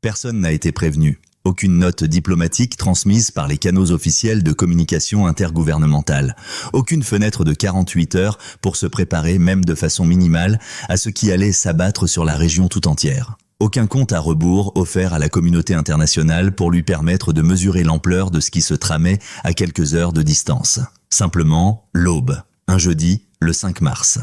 Personne n'a été prévenu. Aucune note diplomatique transmise par les canaux officiels de communication intergouvernementale. Aucune fenêtre de 48 heures pour se préparer, même de façon minimale, à ce qui allait s'abattre sur la région tout entière. Aucun compte à rebours offert à la communauté internationale pour lui permettre de mesurer l'ampleur de ce qui se tramait à quelques heures de distance. Simplement, l'aube. Un jeudi, le 5 mars.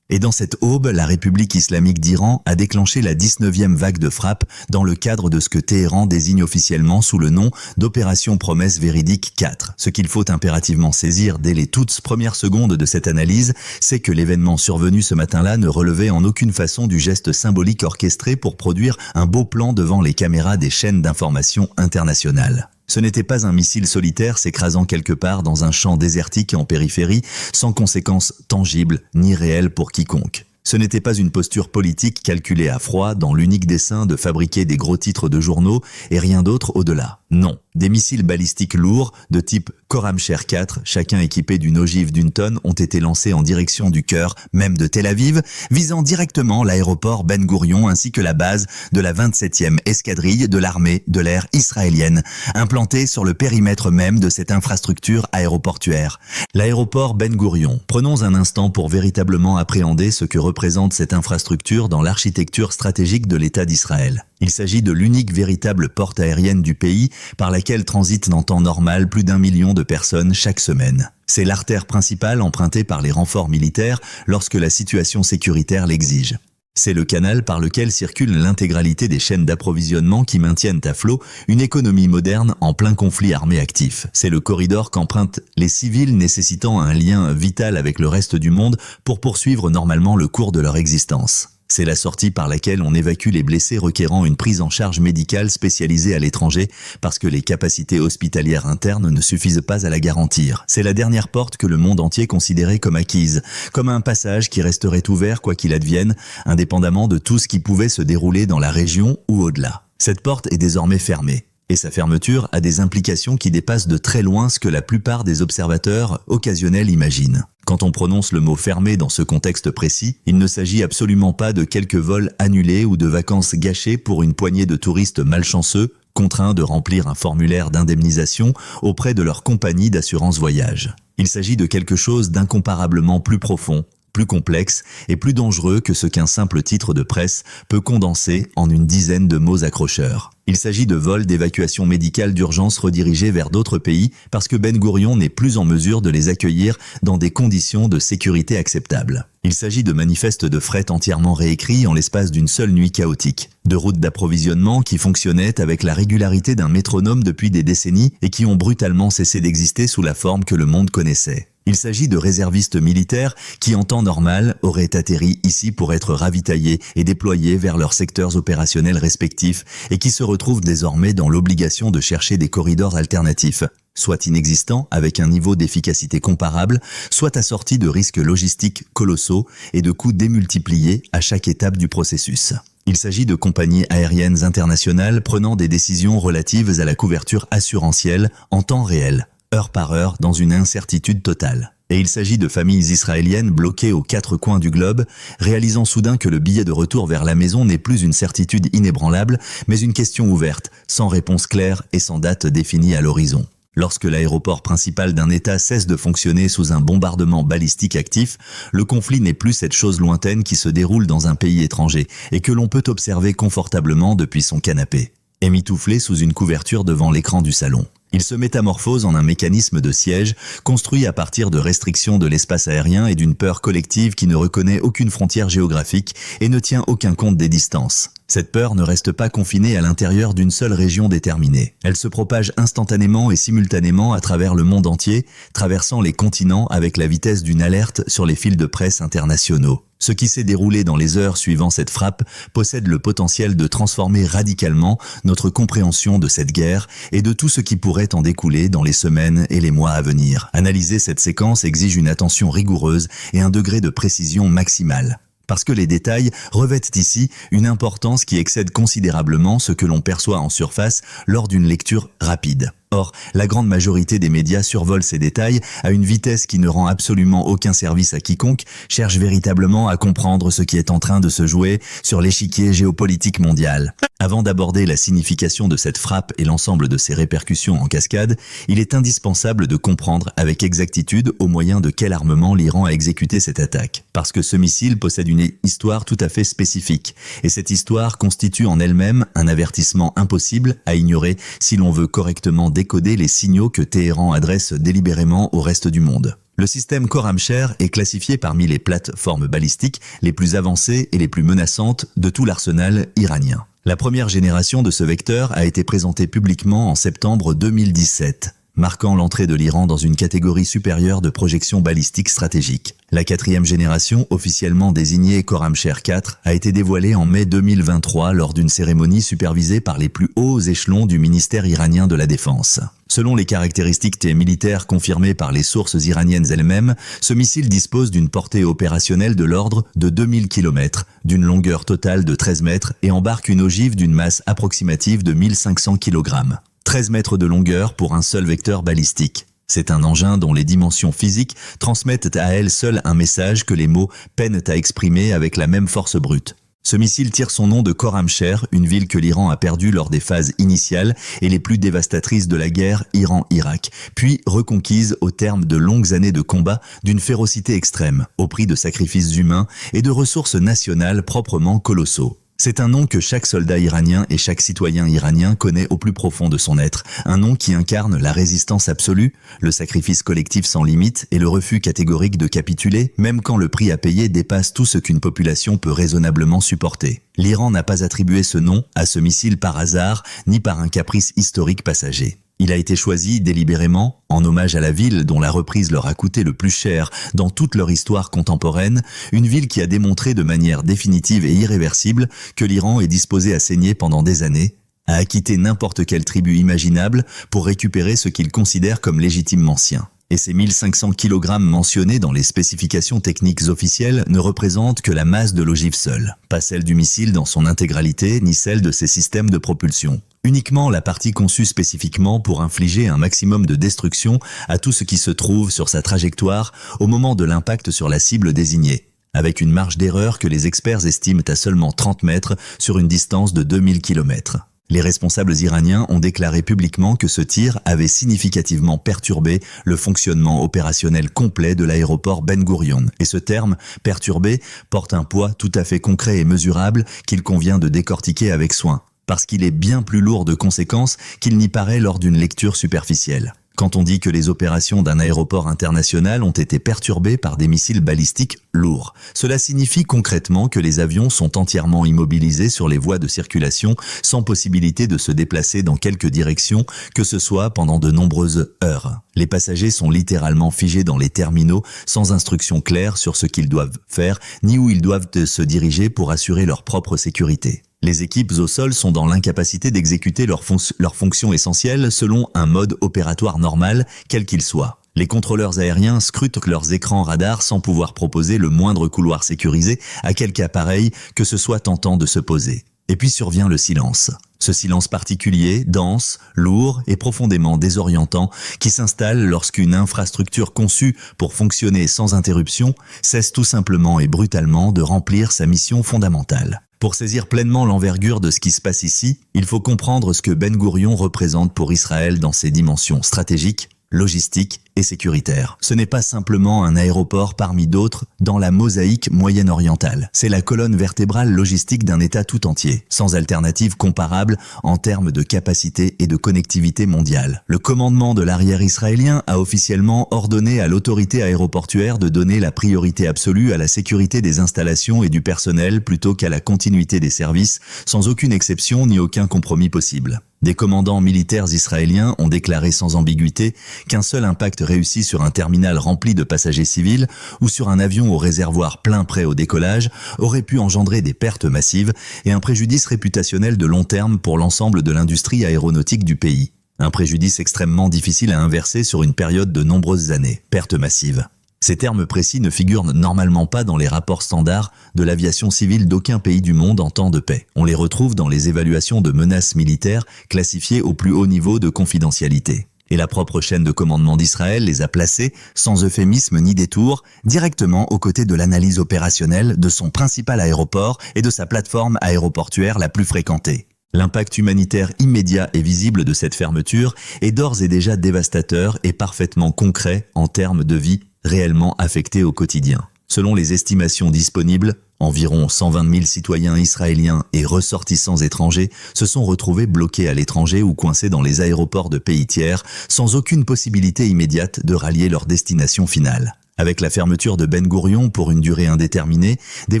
Et dans cette aube, la République islamique d'Iran a déclenché la 19e vague de frappes dans le cadre de ce que Téhéran désigne officiellement sous le nom d'Opération Promesse Véridique 4. Ce qu'il faut impérativement saisir dès les toutes premières secondes de cette analyse, c'est que l'événement survenu ce matin-là ne relevait en aucune façon du geste symbolique orchestré pour produire un beau plan devant les caméras des chaînes d'information internationales. Ce n'était pas un missile solitaire s'écrasant quelque part dans un champ désertique en périphérie, sans conséquences tangibles ni réelles pour quiconque. Ce n'était pas une posture politique calculée à froid dans l'unique dessein de fabriquer des gros titres de journaux et rien d'autre au-delà. Non, des missiles balistiques lourds de type Khorramsher 4, chacun équipé d'une ogive d'une tonne, ont été lancés en direction du cœur même de Tel Aviv, visant directement l'aéroport Ben Gourion ainsi que la base de la 27e escadrille de l'armée de l'air israélienne, implantée sur le périmètre même de cette infrastructure aéroportuaire. L'aéroport Ben Gourion. Prenons un instant pour véritablement appréhender ce que représente cette infrastructure dans l'architecture stratégique de l'État d'Israël. Il s'agit de l'unique véritable porte aérienne du pays par laquelle transitent en temps normal plus d'1 million de personnes chaque semaine. C'est l'artère principale empruntée par les renforts militaires lorsque la situation sécuritaire l'exige. C'est le canal par lequel circule l'intégralité des chaînes d'approvisionnement qui maintiennent à flot une économie moderne en plein conflit armé actif. C'est le corridor qu'empruntent les civils nécessitant un lien vital avec le reste du monde pour poursuivre normalement le cours de leur existence. C'est la sortie par laquelle on évacue les blessés requérant une prise en charge médicale spécialisée à l'étranger parce que les capacités hospitalières internes ne suffisent pas à la garantir. C'est la dernière porte que le monde entier considérait comme acquise, comme un passage qui resterait ouvert quoi qu'il advienne, indépendamment de tout ce qui pouvait se dérouler dans la région ou au-delà. Cette porte est désormais fermée. Et sa fermeture a des implications qui dépassent de très loin ce que la plupart des observateurs occasionnels imaginent. Quand on prononce le mot « fermé » dans ce contexte précis, il ne s'agit absolument pas de quelques vols annulés ou de vacances gâchées pour une poignée de touristes malchanceux, contraints de remplir un formulaire d'indemnisation auprès de leur compagnie d'assurance voyage. Il s'agit de quelque chose d'incomparablement plus profond, plus complexe et plus dangereux que ce qu'un simple titre de presse peut condenser en une dizaine de mots accrocheurs. Il s'agit de vols d'évacuation médicale d'urgence redirigés vers d'autres pays parce que Ben Gourion n'est plus en mesure de les accueillir dans des conditions de sécurité acceptables. Il s'agit de manifestes de fret entièrement réécrits en l'espace d'une seule nuit chaotique, de routes d'approvisionnement qui fonctionnaient avec la régularité d'un métronome depuis des décennies et qui ont brutalement cessé d'exister sous la forme que le monde connaissait. Il s'agit de réservistes militaires qui, en temps normal, auraient atterri ici pour être ravitaillés et déployés vers leurs secteurs opérationnels respectifs et qui se retrouvent désormais dans l'obligation de chercher des corridors alternatifs, soit inexistants avec un niveau d'efficacité comparable, soit assortis de risques logistiques colossaux et de coûts démultipliés à chaque étape du processus. Il s'agit de compagnies aériennes internationales prenant des décisions relatives à la couverture assurantielle en temps réel, heure par heure, dans une incertitude totale. Et il s'agit de familles israéliennes bloquées aux quatre coins du globe, réalisant soudain que le billet de retour vers la maison n'est plus une certitude inébranlable, mais une question ouverte, sans réponse claire et sans date définie à l'horizon. Lorsque l'aéroport principal d'un État cesse de fonctionner sous un bombardement balistique actif, le conflit n'est plus cette chose lointaine qui se déroule dans un pays étranger et que l'on peut observer confortablement depuis son canapé, émitouflé sous une couverture devant l'écran du salon. Il se métamorphose en un mécanisme de siège construit à partir de restrictions de l'espace aérien et d'une peur collective qui ne reconnaît aucune frontière géographique et ne tient aucun compte des distances. Cette peur ne reste pas confinée à l'intérieur d'une seule région déterminée. Elle se propage instantanément et simultanément à travers le monde entier, traversant les continents avec la vitesse d'une alerte sur les fils de presse internationaux. Ce qui s'est déroulé dans les heures suivant cette frappe possède le potentiel de transformer radicalement notre compréhension de cette guerre et de tout ce qui pourrait en découler dans les semaines et les mois à venir. Analyser cette séquence exige une attention rigoureuse et un degré de précision maximale. Parce que les détails revêtent ici une importance qui excède considérablement ce que l'on perçoit en surface lors d'une lecture rapide. Or, la grande majorité des médias survolent ces détails à une vitesse qui ne rend absolument aucun service à quiconque cherche véritablement à comprendre ce qui est en train de se jouer sur l'échiquier géopolitique mondial. Avant d'aborder la signification de cette frappe et l'ensemble de ses répercussions en cascade, il est indispensable de comprendre avec exactitude au moyen de quel armement l'Iran a exécuté cette attaque. Parce que ce missile possède une histoire tout à fait spécifique, et cette histoire constitue en elle-même un avertissement impossible à ignorer si l'on veut correctement décoder les signaux que Téhéran adresse délibérément au reste du monde. Le système Khorramsher est classifié parmi les plateformes balistiques les plus avancées et les plus menaçantes de tout l'arsenal iranien. La première génération de ce vecteur a été présentée publiquement en septembre 2017, marquant l'entrée de l'Iran dans une catégorie supérieure de projection balistique stratégique. La quatrième génération, officiellement désignée Khorramsher 4, a été dévoilée en mai 2023 lors d'une cérémonie supervisée par les plus hauts échelons du ministère iranien de la Défense. Selon les caractéristiques militaires confirmées par les sources iraniennes elles-mêmes, ce missile dispose d'une portée opérationnelle de l'ordre de 2000 km, d'une longueur totale de 13 mètres et embarque une ogive d'une masse approximative de 1500 kg. 13 mètres de longueur pour un seul vecteur balistique. C'est un engin dont les dimensions physiques transmettent à elles seules un message que les mots peinent à exprimer avec la même force brute. Ce missile tire son nom de Khorramsher, une ville que l'Iran a perdue lors des phases initiales et les plus dévastatrices de la guerre Iran-Irak, puis reconquise au terme de longues années de combat d'une férocité extrême, au prix de sacrifices humains et de ressources nationales proprement colossaux. C'est un nom que chaque soldat iranien et chaque citoyen iranien connaît au plus profond de son être, un nom qui incarne la résistance absolue, le sacrifice collectif sans limite et le refus catégorique de capituler, même quand le prix à payer dépasse tout ce qu'une population peut raisonnablement supporter. L'Iran n'a pas attribué ce nom à ce missile par hasard, ni par un caprice historique passager. Il a été choisi délibérément, en hommage à la ville dont la reprise leur a coûté le plus cher dans toute leur histoire contemporaine, une ville qui a démontré de manière définitive et irréversible que l'Iran est disposé à saigner pendant des années, à acquitter n'importe quelle tribu imaginable pour récupérer ce qu'il considère comme légitimement sien. Et ces 1500 kg mentionnés dans les spécifications techniques officielles ne représentent que la masse de l'ogive seule, pas celle du missile dans son intégralité, ni celle de ses systèmes de propulsion. Uniquement la partie conçue spécifiquement pour infliger un maximum de destruction à tout ce qui se trouve sur sa trajectoire au moment de l'impact sur la cible désignée, avec une marge d'erreur que les experts estiment à seulement 30 mètres sur une distance de 2000 km. Les responsables iraniens ont déclaré publiquement que ce tir avait significativement perturbé le fonctionnement opérationnel complet de l'aéroport Ben Gourion. Et ce terme, perturbé, porte un poids tout à fait concret et mesurable qu'il convient de décortiquer avec soin, parce qu'il est bien plus lourd de conséquences qu'il n'y paraît lors d'une lecture superficielle. Quand on dit que les opérations d'un aéroport international ont été perturbées par des missiles balistiques lourds, cela signifie concrètement que les avions sont entièrement immobilisés sur les voies de circulation sans possibilité de se déplacer dans quelque direction que ce soit pendant de nombreuses heures. Les passagers sont littéralement figés dans les terminaux sans instructions claires sur ce qu'ils doivent faire ni où ils doivent se diriger pour assurer leur propre sécurité. Les équipes au sol sont dans l'incapacité d'exécuter leurs fonctions essentielles selon un mode opératoire normal, quel qu'il soit. Les contrôleurs aériens scrutent leurs écrans radars sans pouvoir proposer le moindre couloir sécurisé à quelque appareil que ce soit tentant de se poser. Et puis survient le silence. Ce silence particulier, dense, lourd et profondément désorientant qui s'installe lorsqu'une infrastructure conçue pour fonctionner sans interruption cesse tout simplement et brutalement de remplir sa mission fondamentale. Pour saisir pleinement l'envergure de ce qui se passe ici, il faut comprendre ce que Ben Gourion représente pour Israël dans ses dimensions stratégiques, logistiques et sécuritaires. Ce n'est pas simplement un aéroport parmi d'autres dans la mosaïque moyen-orientale. C'est la colonne vertébrale logistique d'un État tout entier, sans alternative comparable en termes de capacité et de connectivité mondiale. Le commandement de l'arrière israélien a officiellement ordonné à l'autorité aéroportuaire de donner la priorité absolue à la sécurité des installations et du personnel plutôt qu'à la continuité des services, sans aucune exception ni aucun compromis possible. Des commandants militaires israéliens ont déclaré sans ambiguïté qu'un seul impact réussi sur un terminal rempli de passagers civils ou sur un avion au réservoir plein prêt au décollage aurait pu engendrer des pertes massives et un préjudice réputationnel de long terme pour l'ensemble de l'industrie aéronautique du pays. Un préjudice extrêmement difficile à inverser sur une période de nombreuses années. Pertes massives. Ces termes précis ne figurent normalement pas dans les rapports standards de l'aviation civile d'aucun pays du monde en temps de paix. On les retrouve dans les évaluations de menaces militaires classifiées au plus haut niveau de confidentialité. Et la propre chaîne de commandement d'Israël les a placés, sans euphémisme ni détour, directement aux côtés de l'analyse opérationnelle de son principal aéroport et de sa plateforme aéroportuaire la plus fréquentée. L'impact humanitaire immédiat et visible de cette fermeture est d'ores et déjà dévastateur et parfaitement concret en termes de vie réellement affectées au quotidien. Selon les estimations disponibles, environ 120 000 citoyens israéliens et ressortissants étrangers se sont retrouvés bloqués à l'étranger ou coincés dans les aéroports de pays tiers, sans aucune possibilité immédiate de rallier leur destination finale. Avec la fermeture de Ben Gourion pour une durée indéterminée, des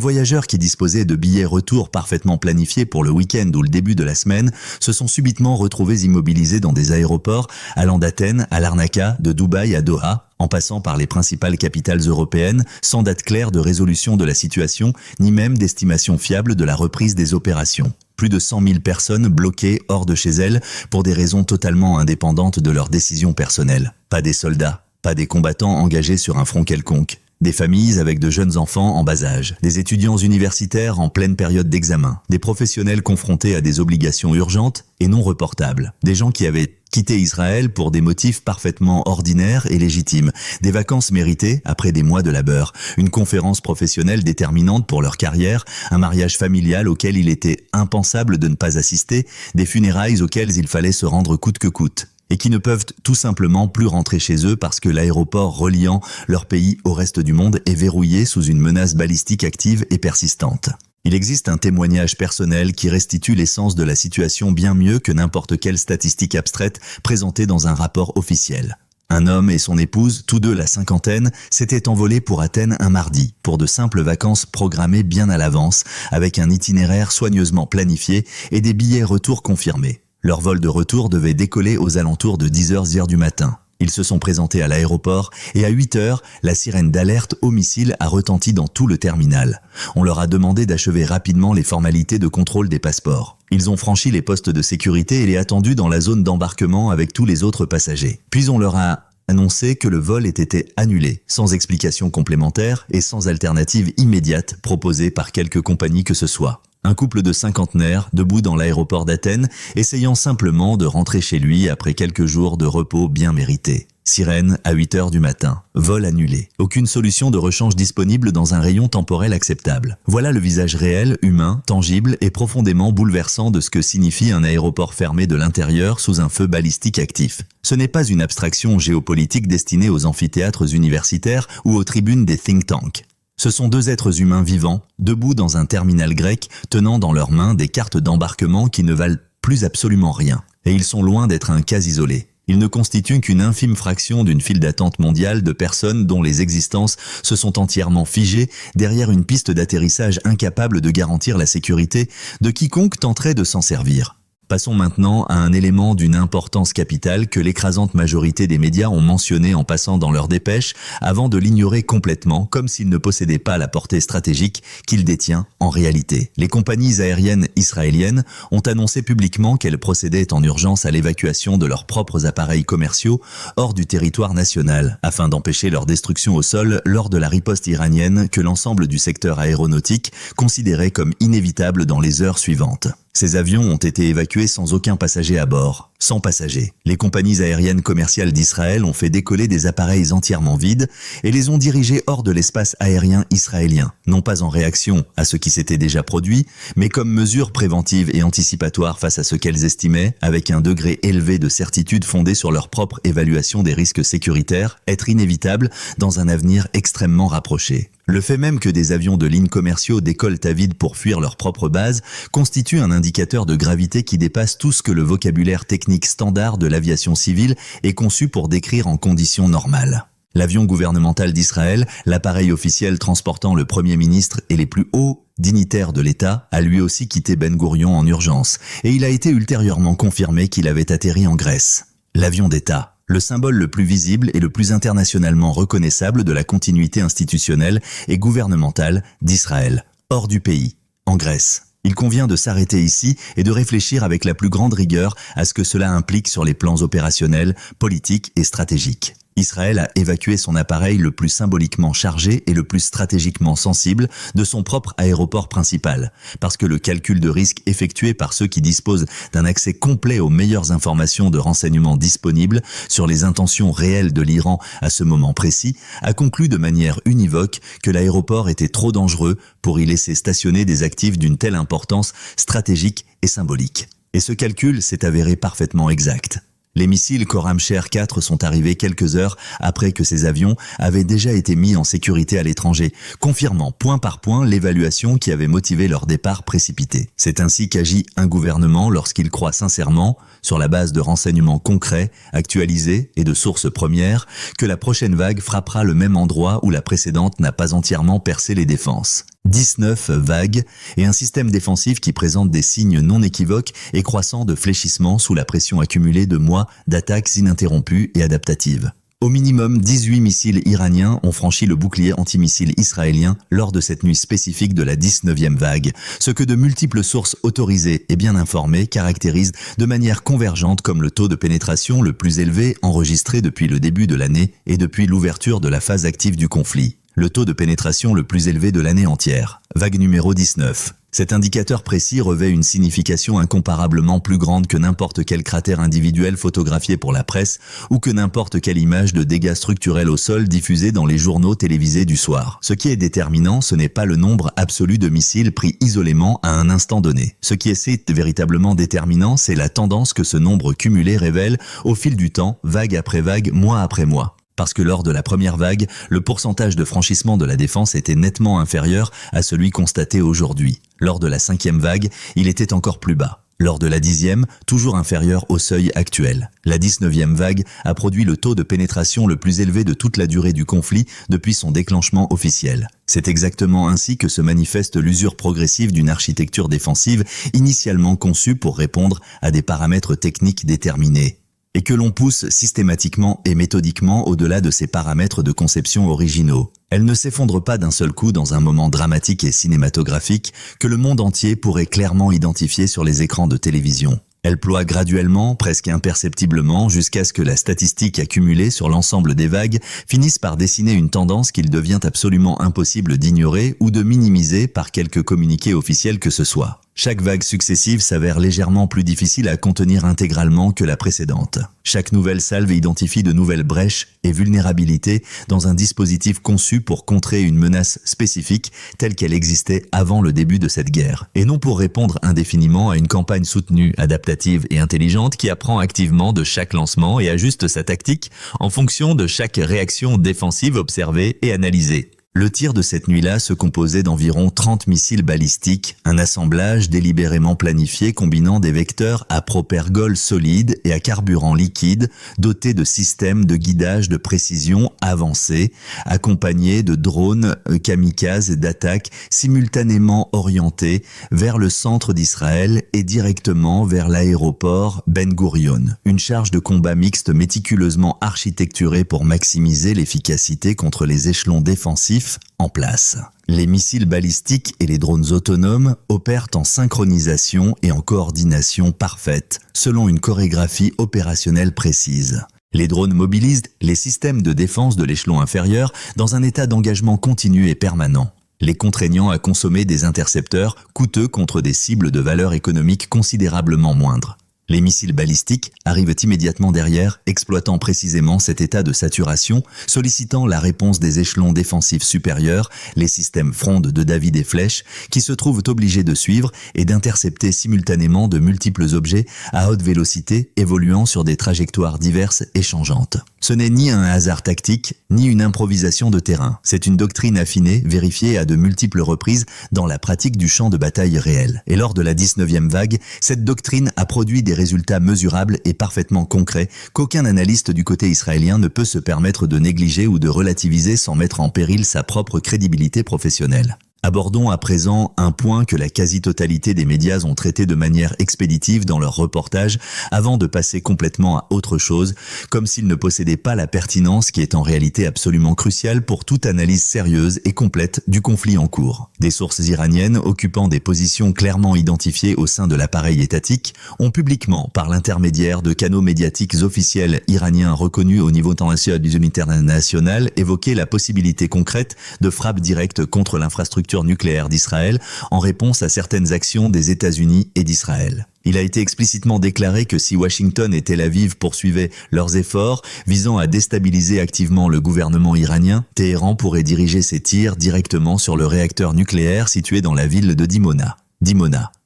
voyageurs qui disposaient de billets retour parfaitement planifiés pour le week-end ou le début de la semaine se sont subitement retrouvés immobilisés dans des aéroports allant d'Athènes à Larnaca, de Dubaï à Doha, en passant par les principales capitales européennes, sans date claire de résolution de la situation, ni même d'estimation fiable de la reprise des opérations. Plus de 100 000 personnes bloquées hors de chez elles pour des raisons totalement indépendantes de leurs décisions personnelles. Pas des soldats. Pas des combattants engagés sur un front quelconque, des familles avec de jeunes enfants en bas âge, des étudiants universitaires en pleine période d'examen, des professionnels confrontés à des obligations urgentes et non reportables, des gens qui avaient quitté Israël pour des motifs parfaitement ordinaires et légitimes, des vacances méritées après des mois de labeur, une conférence professionnelle déterminante pour leur carrière, un mariage familial auquel il était impensable de ne pas assister, des funérailles auxquelles il fallait se rendre coûte que coûte, et qui ne peuvent tout simplement plus rentrer chez eux parce que l'aéroport reliant leur pays au reste du monde est verrouillé sous une menace balistique active et persistante. Il existe un témoignage personnel qui restitue l'essence de la situation bien mieux que n'importe quelle statistique abstraite présentée dans un rapport officiel. Un homme et son épouse, tous deux la cinquantaine, s'étaient envolés pour Athènes un mardi, pour de simples vacances programmées bien à l'avance, avec un itinéraire soigneusement planifié et des billets retour confirmés. Leur vol de retour devait décoller aux alentours de 10h du matin. Ils se sont présentés à l'aéroport et à 8h, la sirène d'alerte au missile a retenti dans tout le terminal. On leur a demandé d'achever rapidement les formalités de contrôle des passeports. Ils ont franchi les postes de sécurité et les attendus dans la zone d'embarquement avec tous les autres passagers. Puis on leur a annoncé que le vol ait été annulé, sans explication complémentaire et sans alternative immédiate proposée par quelque compagnie que ce soit. Un couple de cinquantenaires, debout dans l'aéroport d'Athènes, essayant simplement de rentrer chez lui après quelques jours de repos bien mérités. Sirène à 8h du matin. Vol annulé. Aucune solution de rechange disponible dans un rayon temporel acceptable. Voilà le visage réel, humain, tangible et profondément bouleversant de ce que signifie un aéroport fermé de l'intérieur sous un feu balistique actif. Ce n'est pas une abstraction géopolitique destinée aux amphithéâtres universitaires ou aux tribunes des think tanks. Ce sont deux êtres humains vivants, debout dans un terminal grec, tenant dans leurs mains des cartes d'embarquement qui ne valent plus absolument rien. Et ils sont loin d'être un cas isolé. Ils ne constituent qu'une infime fraction d'une file d'attente mondiale de personnes dont les existences se sont entièrement figées derrière une piste d'atterrissage incapable de garantir la sécurité de quiconque tenterait de s'en servir. Passons maintenant à un élément d'une importance capitale que l'écrasante majorité des médias ont mentionné en passant dans leurs dépêches avant de l'ignorer complètement comme s'il ne possédait pas la portée stratégique qu'il détient en réalité. Les compagnies aériennes israéliennes ont annoncé publiquement qu'elles procédaient en urgence à l'évacuation de leurs propres appareils commerciaux hors du territoire national afin d'empêcher leur destruction au sol lors de la riposte iranienne que l'ensemble du secteur aéronautique considérait comme inévitable dans les heures suivantes. Ces avions ont été évacués sans aucun passager à bord. Sans passagers. Les compagnies aériennes commerciales d'Israël ont fait décoller des appareils entièrement vides et les ont dirigés hors de l'espace aérien israélien. Non pas en réaction à ce qui s'était déjà produit, mais comme mesure préventive et anticipatoire face à ce qu'elles estimaient, avec un degré élevé de certitude fondé sur leur propre évaluation des risques sécuritaires, être inévitable dans un avenir extrêmement rapproché. Le fait même que des avions de lignes commerciaux décollent à vide pour fuir leur propre base constitue un indicateur de gravité qui dépasse tout ce que le vocabulaire technique standard de l'aviation civile est conçu pour décrire en conditions normales. L'avion gouvernemental d'Israël, l'appareil officiel transportant le Premier ministre et les plus hauts dignitaires de l'État, a lui aussi quitté Ben Gourion en urgence, et il a été ultérieurement confirmé qu'il avait atterri en Grèce. L'avion d'État, le symbole le plus visible et le plus internationalement reconnaissable de la continuité institutionnelle et gouvernementale d'Israël, hors du pays, en Grèce. Il convient de s'arrêter ici et de réfléchir avec la plus grande rigueur à ce que cela implique sur les plans opérationnels, politiques et stratégiques. Israël a évacué son appareil le plus symboliquement chargé et le plus stratégiquement sensible de son propre aéroport principal, parce que le calcul de risque effectué par ceux qui disposent d'un accès complet aux meilleures informations de renseignement disponibles sur les intentions réelles de l'Iran à ce moment précis a conclu de manière univoque que l'aéroport était trop dangereux pour y laisser stationner des actifs d'une telle importance stratégique et symbolique. Et ce calcul s'est avéré parfaitement exact. Les missiles Khorramsher 4 sont arrivés quelques heures après que ces avions avaient déjà été mis en sécurité à l'étranger, confirmant point par point l'évaluation qui avait motivé leur départ précipité. C'est ainsi qu'agit un gouvernement lorsqu'il croit sincèrement, sur la base de renseignements concrets, actualisés et de sources premières, que la prochaine vague frappera le même endroit où la précédente n'a pas entièrement percé les défenses. 19 vagues et un système défensif qui présente des signes non équivoques et croissants de fléchissement sous la pression accumulée de mois d'attaques ininterrompues et adaptatives. Au minimum, 18 missiles iraniens ont franchi le bouclier antimissile israélien lors de cette nuit spécifique de la 19e vague, ce que de multiples sources autorisées et bien informées caractérisent de manière convergente comme le taux de pénétration le plus élevé enregistré depuis le début de l'année et depuis l'ouverture de la phase active du conflit. Le taux de pénétration le plus élevé de l'année entière. Vague numéro 19. Cet indicateur précis revêt une signification incomparablement plus grande que n'importe quel cratère individuel photographié pour la presse ou que n'importe quelle image de dégâts structurels au sol diffusée dans les journaux télévisés du soir. Ce qui est déterminant, ce n'est pas le nombre absolu de missiles pris isolément à un instant donné. Ce qui est véritablement déterminant, c'est la tendance que ce nombre cumulé révèle au fil du temps, vague après vague, mois après mois. Parce que lors de la première vague, le pourcentage de franchissement de la défense était nettement inférieur à celui constaté aujourd'hui. Lors de la 5e vague, il était encore plus bas. Lors de la 10e, toujours inférieur au seuil actuel. La 19e vague a produit le taux de pénétration le plus élevé de toute la durée du conflit depuis son déclenchement officiel. C'est exactement ainsi que se manifeste l'usure progressive d'une architecture défensive initialement conçue pour répondre à des paramètres techniques déterminés, et que l'on pousse systématiquement et méthodiquement au-delà de ces paramètres de conception originaux. Elle ne s'effondre pas d'un seul coup dans un moment dramatique et cinématographique que le monde entier pourrait clairement identifier sur les écrans de télévision. Elle ploie graduellement, presque imperceptiblement, jusqu'à ce que la statistique accumulée sur l'ensemble des vagues finisse par dessiner une tendance qu'il devient absolument impossible d'ignorer ou de minimiser par quelque communiqué officiel que ce soit. Chaque vague successive s'avère légèrement plus difficile à contenir intégralement que la précédente. Chaque nouvelle salve identifie de nouvelles brèches et vulnérabilités dans un dispositif conçu pour contrer une menace spécifique telle qu'elle existait avant le début de cette guerre, et non pour répondre indéfiniment à une campagne soutenue, adaptative et intelligente qui apprend activement de chaque lancement et ajuste sa tactique en fonction de chaque réaction défensive observée et analysée. Le tir de cette nuit-là se composait d'environ 30 missiles balistiques, un assemblage délibérément planifié combinant des vecteurs à propergol solide et à carburant liquide, dotés de systèmes de guidage de précision avancés, accompagnés de drones kamikazes et d'attaques simultanément orientés vers le centre d'Israël et directement vers l'aéroport Ben Gurion. Une charge de combat mixte méticuleusement architecturée pour maximiser l'efficacité contre les échelons défensifs en place. Les missiles balistiques et les drones autonomes opèrent en synchronisation et en coordination parfaite, selon une chorégraphie opérationnelle précise. Les drones mobilisent les systèmes de défense de l'échelon inférieur dans un état d'engagement continu et permanent, les contraignant à consommer des intercepteurs coûteux contre des cibles de valeur économique considérablement moindres. Les missiles balistiques arrivent immédiatement derrière, exploitant précisément cet état de saturation, sollicitant la réponse des échelons défensifs supérieurs, les systèmes fronde de David et Flèche, qui se trouvent obligés de suivre et d'intercepter simultanément de multiples objets à haute vélocité évoluant sur des trajectoires diverses et changeantes. Ce n'est ni un hasard tactique, ni une improvisation de terrain. C'est une doctrine affinée, vérifiée à de multiples reprises dans la pratique du champ de bataille réel. Et lors de la 19e vague, cette doctrine a produit des résultats mesurables et parfaitement concrets qu'aucun analyste du côté israélien ne peut se permettre de négliger ou de relativiser sans mettre en péril sa propre crédibilité professionnelle. Abordons à présent un point que la quasi-totalité des médias ont traité de manière expéditive dans leurs reportages avant de passer complètement à autre chose, comme s'il ne possédait pas la pertinence qui est en réalité absolument cruciale pour toute analyse sérieuse et complète du conflit en cours. Des sources iraniennes occupant des positions clairement identifiées au sein de l'appareil étatique ont publiquement, par l'intermédiaire de canaux médiatiques officiels iraniens reconnus au niveau international, évoqué la possibilité concrète de frappes directes contre l'infrastructure nucléaire d'Israël en réponse à certaines actions des États-Unis et d'Israël. Il a été explicitement déclaré que si Washington et Tel Aviv poursuivaient leurs efforts visant à déstabiliser activement le gouvernement iranien, Téhéran pourrait diriger ses tirs directement sur le réacteur nucléaire situé dans la ville de Dimona,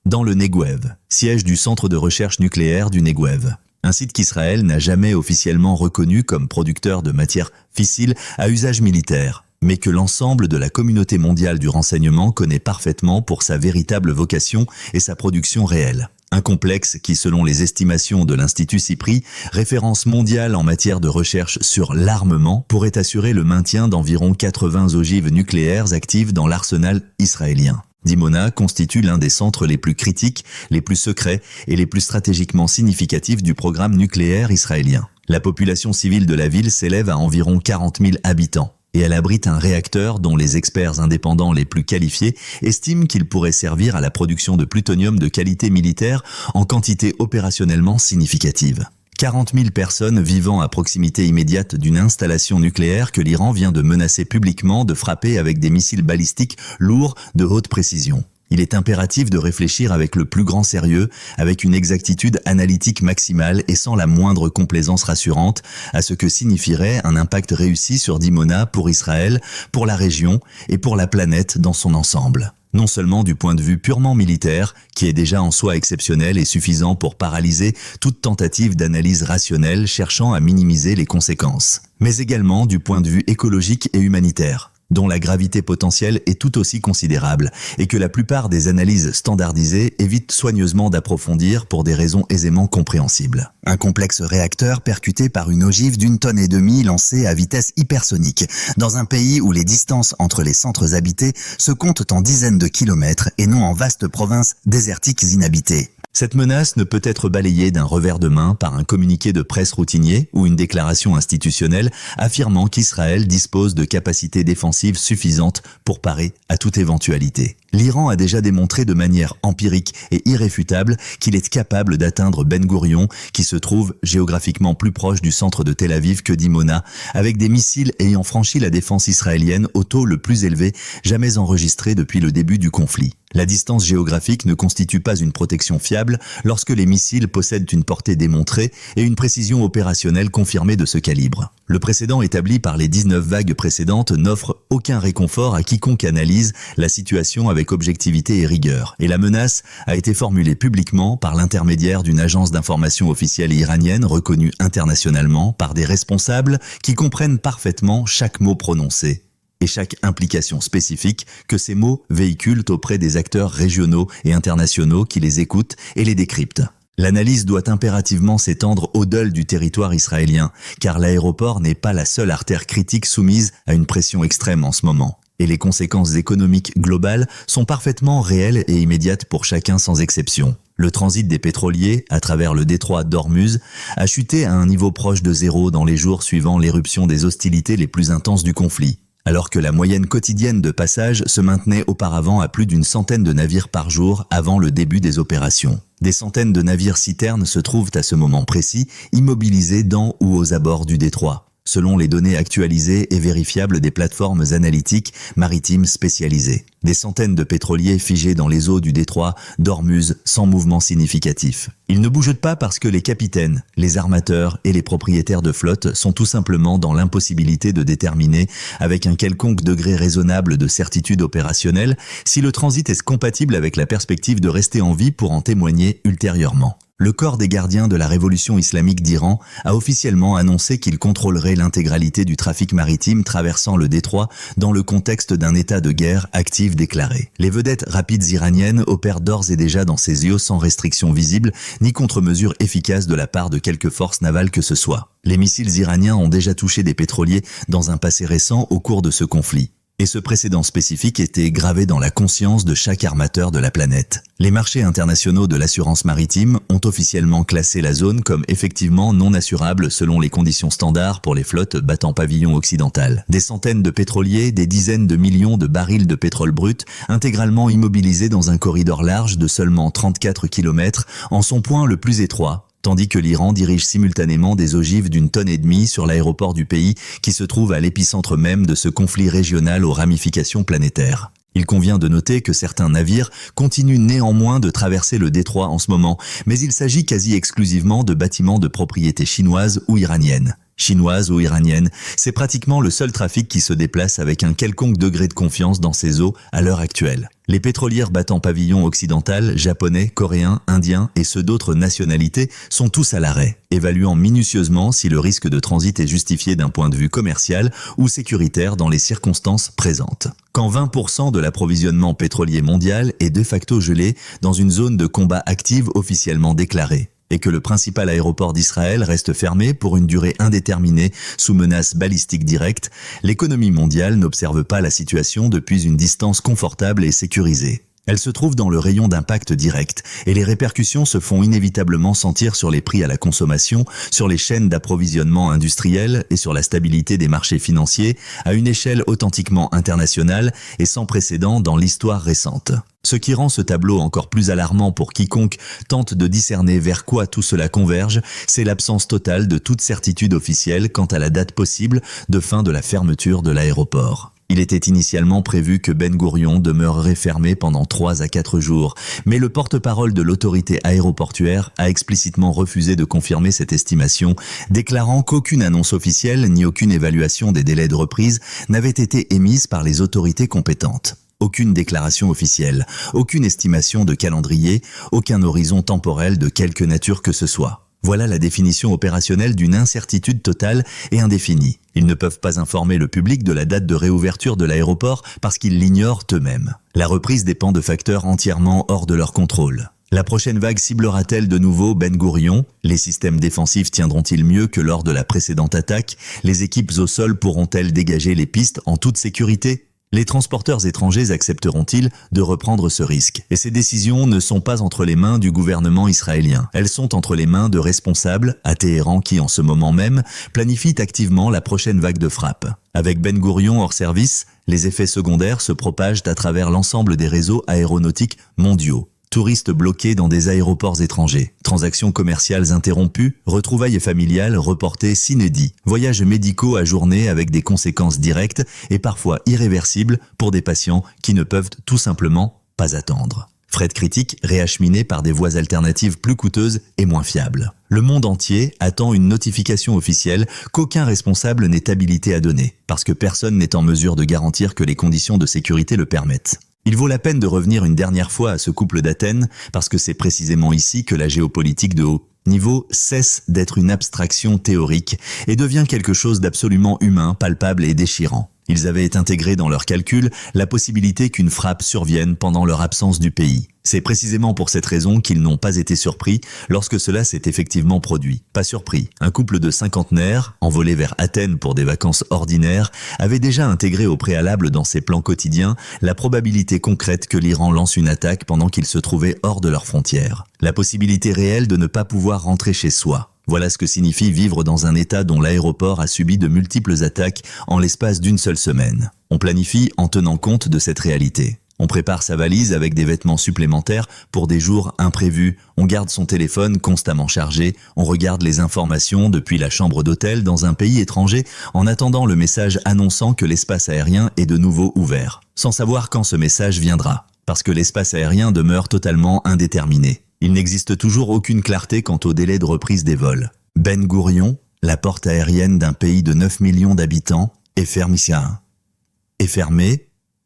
dans le Negev, siège du centre de recherche nucléaire du Negev. Un site qu'Israël n'a jamais officiellement reconnu comme producteur de matières fissiles à usage militaire, mais que l'ensemble de la communauté mondiale du renseignement connaît parfaitement pour sa véritable vocation et sa production réelle. Un complexe qui, selon les estimations de l'Institut SIPRI, référence mondiale en matière de recherche sur l'armement, pourrait assurer le maintien d'environ 80 ogives nucléaires actives dans l'arsenal israélien. Dimona constitue l'un des centres les plus critiques, les plus secrets et les plus stratégiquement significatifs du programme nucléaire israélien. La population civile de la ville s'élève à environ 40 000 habitants. Et elle abrite un réacteur dont les experts indépendants les plus qualifiés estiment qu'il pourrait servir à la production de plutonium de qualité militaire en quantité opérationnellement significative. 40 000 personnes vivant à proximité immédiate d'une installation nucléaire que l'Iran vient de menacer publiquement de frapper avec des missiles balistiques lourds de haute précision. Il est impératif de réfléchir avec le plus grand sérieux, avec une exactitude analytique maximale et sans la moindre complaisance rassurante à ce que signifierait un impact réussi sur Dimona pour Israël, pour la région et pour la planète dans son ensemble. Non seulement du point de vue purement militaire, qui est déjà en soi exceptionnel et suffisant pour paralyser toute tentative d'analyse rationnelle cherchant à minimiser les conséquences, mais également du point de vue écologique et humanitaire, dont la gravité potentielle est tout aussi considérable et que la plupart des analyses standardisées évitent soigneusement d'approfondir pour des raisons aisément compréhensibles. Un complexe réacteur percuté par une ogive d'1,5 tonne lancée à vitesse hypersonique, dans un pays où les distances entre les centres habités se comptent en dizaines de kilomètres et non en vastes provinces désertiques inhabitées. Cette menace ne peut être balayée d'un revers de main par un communiqué de presse routinier ou une déclaration institutionnelle affirmant qu'Israël dispose de capacités défensives suffisantes pour parer à toute éventualité. L'Iran a déjà démontré de manière empirique et irréfutable qu'il est capable d'atteindre Ben Gourion, qui se trouve géographiquement plus proche du centre de Tel Aviv que Dimona, avec des missiles ayant franchi la défense israélienne au taux le plus élevé jamais enregistré depuis le début du conflit. La distance géographique ne constitue pas une protection fiable lorsque les missiles possèdent une portée démontrée et une précision opérationnelle confirmée de ce calibre. Le précédent établi par les 19 vagues précédentes n'offre aucun réconfort à quiconque analyse la situation avec objectivité et rigueur, et la menace a été formulée publiquement par l'intermédiaire d'une agence d'information officielle iranienne reconnue internationalement par des responsables qui comprennent parfaitement chaque mot prononcé et chaque implication spécifique que ces mots véhiculent auprès des acteurs régionaux et internationaux qui les écoutent et les décryptent. L'analyse doit impérativement s'étendre au-delà du territoire israélien, car l'aéroport n'est pas la seule artère critique soumise à une pression extrême en ce moment. Et les conséquences économiques globales sont parfaitement réelles et immédiates pour chacun sans exception. Le transit des pétroliers, à travers le détroit d'Ormuz, a chuté à un niveau proche de zéro dans les jours suivant l'éruption des hostilités les plus intenses du conflit, alors que la moyenne quotidienne de passage se maintenait auparavant à plus d'une centaine de navires par jour avant le début des opérations. Des centaines de navires-citernes se trouvent à ce moment précis, immobilisés dans ou aux abords du détroit, selon les données actualisées et vérifiables des plateformes analytiques maritimes spécialisées. Des centaines de pétroliers figés dans les eaux du détroit d'Ormuz sans mouvement significatif. Ils ne bougent pas parce que les capitaines, les armateurs et les propriétaires de flotte sont tout simplement dans l'impossibilité de déterminer, avec un quelconque degré raisonnable de certitude opérationnelle, si le transit est compatible avec la perspective de rester en vie pour en témoigner ultérieurement. Le corps des gardiens de la révolution islamique d'Iran a officiellement annoncé qu'il contrôlerait l'intégralité du trafic maritime traversant le détroit dans le contexte d'un état de guerre actif déclaré. Les vedettes rapides iraniennes opèrent d'ores et déjà dans ces eaux sans restriction visible ni contre-mesure efficace de la part de quelque force navale que ce soit. Les missiles iraniens ont déjà touché des pétroliers dans un passé récent au cours de ce conflit. Et ce précédent spécifique était gravé dans la conscience de chaque armateur de la planète. Les marchés internationaux de l'assurance maritime ont officiellement classé la zone comme effectivement non assurable selon les conditions standards pour les flottes battant pavillon occidental. Des centaines de pétroliers, des dizaines de millions de barils de pétrole brut, intégralement immobilisés dans un corridor large de seulement 34 km, en son point le plus étroit, tandis que l'Iran dirige simultanément des ogives d'1,5 tonne sur l'aéroport du pays qui se trouve à l'épicentre même de ce conflit régional aux ramifications planétaires. Il convient de noter que certains navires continuent néanmoins de traverser le détroit en ce moment, mais il s'agit quasi exclusivement de bâtiments de propriété chinoise ou iranienne. Chinoise ou iranienne, c'est pratiquement le seul trafic qui se déplace avec un quelconque degré de confiance dans ces eaux à l'heure actuelle. Les pétrolières battant pavillon occidental, japonais, coréens, indiens et ceux d'autres nationalités sont tous à l'arrêt, évaluant minutieusement si le risque de transit est justifié d'un point de vue commercial ou sécuritaire dans les circonstances présentes. Quand 20% de l'approvisionnement pétrolier mondial est de facto gelé dans une zone de combat active officiellement déclarée, et que le principal aéroport d'Israël reste fermé pour une durée indéterminée sous menace balistique directe, l'économie mondiale n'observe pas la situation depuis une distance confortable et sécurisée. Elle se trouve dans le rayon d'impact direct et les répercussions se font inévitablement sentir sur les prix à la consommation, sur les chaînes d'approvisionnement industriel et sur la stabilité des marchés financiers à une échelle authentiquement internationale et sans précédent dans l'histoire récente. Ce qui rend ce tableau encore plus alarmant pour quiconque tente de discerner vers quoi tout cela converge, c'est l'absence totale de toute certitude officielle quant à la date possible de fin de la fermeture de l'aéroport. Il était initialement prévu que Ben Gourion demeurerait fermé pendant 3 à 4 jours, mais le porte-parole de l'autorité aéroportuaire a explicitement refusé de confirmer cette estimation, déclarant qu'aucune annonce officielle ni aucune évaluation des délais de reprise n'avait été émise par les autorités compétentes. Aucune déclaration officielle, aucune estimation de calendrier, aucun horizon temporel de quelque nature que ce soit. Voilà la définition opérationnelle d'une incertitude totale et indéfinie. Ils ne peuvent pas informer le public de la date de réouverture de l'aéroport parce qu'ils l'ignorent eux-mêmes. La reprise dépend de facteurs entièrement hors de leur contrôle. La prochaine vague ciblera-t-elle de nouveau Ben Gourion? Les systèmes défensifs tiendront-ils mieux que lors de la précédente attaque? Les équipes au sol pourront-elles dégager les pistes en toute sécurité? Les transporteurs étrangers accepteront-ils de reprendre ce risque? Et ces décisions ne sont pas entre les mains du gouvernement israélien. Elles sont entre les mains de responsables à Téhéran qui, en ce moment même, planifient activement la prochaine vague de frappe. Avec Ben Gourion hors service, les effets secondaires se propagent à travers l'ensemble des réseaux aéronautiques mondiaux. Touristes bloqués dans des aéroports étrangers, transactions commerciales interrompues, retrouvailles familiales reportées sine die, voyages médicaux ajournés avec des conséquences directes et parfois irréversibles pour des patients qui ne peuvent tout simplement pas attendre. Fret critique réacheminé par des voies alternatives plus coûteuses et moins fiables. Le monde entier attend une notification officielle qu'aucun responsable n'est habilité à donner, parce que personne n'est en mesure de garantir que les conditions de sécurité le permettent. Il vaut la peine de revenir une dernière fois à ce couple d'Athènes, parce que c'est précisément ici que la géopolitique de haut niveau cesse d'être une abstraction théorique et devient quelque chose d'absolument humain, palpable et déchirant. Ils avaient intégré dans leurs calculs la possibilité qu'une frappe survienne pendant leur absence du pays. C'est précisément pour cette raison qu'ils n'ont pas été surpris lorsque cela s'est effectivement produit. Pas surpris, un couple de cinquantenaires, envolé vers Athènes pour des vacances ordinaires, avait déjà intégré au préalable dans ses plans quotidiens la probabilité concrète que l'Iran lance une attaque pendant qu'ils se trouvaient hors de leurs frontières. La possibilité réelle de ne pas pouvoir rentrer chez soi. Voilà ce que signifie vivre dans un état dont l'aéroport a subi de multiples attaques en l'espace d'une seule semaine. On planifie en tenant compte de cette réalité. On prépare sa valise avec des vêtements supplémentaires pour des jours imprévus. On garde son téléphone constamment chargé. On regarde les informations depuis la chambre d'hôtel dans un pays étranger en attendant le message annonçant que l'espace aérien est de nouveau ouvert, sans savoir quand ce message viendra, parce que l'espace aérien demeure totalement indéterminé. Il n'existe toujours aucune clarté quant au délai de reprise des vols. Ben Gourion, la porte aérienne d'un pays de 9 millions d'habitants, est fermée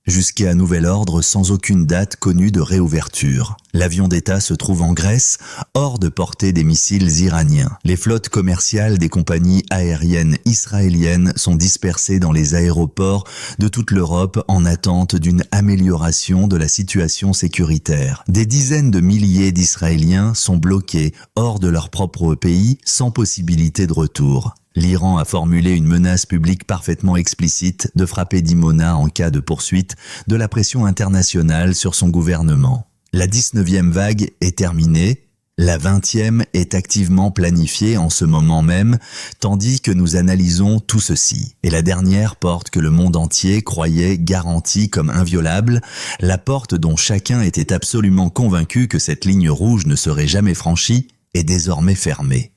jusqu'à nouvel ordre sans aucune date connue de réouverture. L'avion d'État se trouve en Grèce, hors de portée des missiles iraniens. Les flottes commerciales des compagnies aériennes israéliennes sont dispersées dans les aéroports de toute l'Europe en attente d'une amélioration de la situation sécuritaire. Des dizaines de milliers d'Israéliens sont bloqués hors de leur propre pays sans possibilité de retour. L'Iran a formulé une menace publique parfaitement explicite de frapper Dimona en cas de poursuite de la pression internationale sur son gouvernement. La 19e vague est terminée, la 20e est activement planifiée en ce moment même, tandis que nous analysons tout ceci. Et la dernière porte que le monde entier croyait garantie comme inviolable, la porte dont chacun était absolument convaincu que cette ligne rouge ne serait jamais franchie, est désormais fermée.